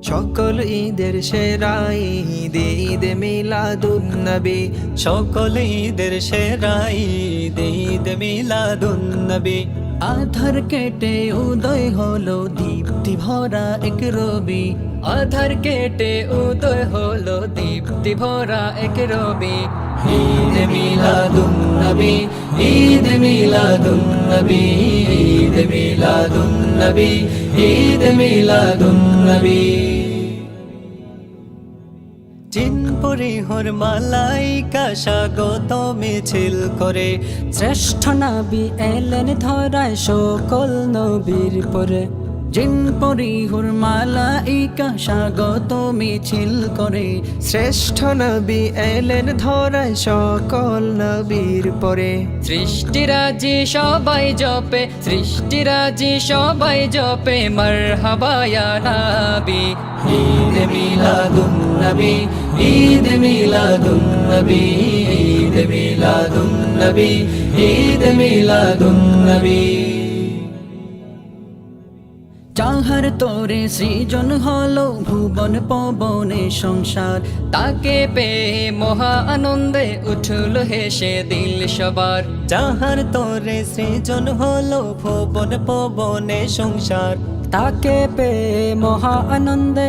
সকল ঈদের সেরা ঈদ ঈদ মিলাদুন্নবী। সকল ঈদের সেরা ঈদ ঈদ মিলাদুন্নবী। আধার কেটে উদয় হলো দীপ্তি ভরা এক রবি। আধার কেটে উদয় হলো দীপ্তি ভরা এক রবি। ঈদ মিলাদুন্নবী, ঈদ মিলাদুন্নবী, ঈদ মিলাদুন্নবী, ঈদ মিলাদুন্নবী। চিনপুরি হর মালাইকা স্বাগত মিছিল করে, শ্রেষ্ঠ নবী এলেন ধরায় সকল নবীর পরে। জিন পরিহুর মালাইকা স্বাগত মিছিল করে, শ্রেষ্ঠ নবী এলেন ধরায় সকল নবীর পরে। সৃষ্টিরাজি সবাই জপে, সৃষ্টিরাজি সবাই জপে মারহাবা ইয়া নবী। ঈদ মিলাদুন্নবী, ঈদ মিলাদুন্নবী, ঈদ মিলাদুন্নবী, ঈদ মিলাদুন্নবী। যাহার তোরে সৃজন হলো ভুবন পবনে সংসার, তাকে পেয়ে মহা আনন্দে উঠল হেসে দিল সবার। যাহার তোরে সৃজন হলো ভুবন পবনে সংসার, তাকে পেয়ে মহা আনন্দে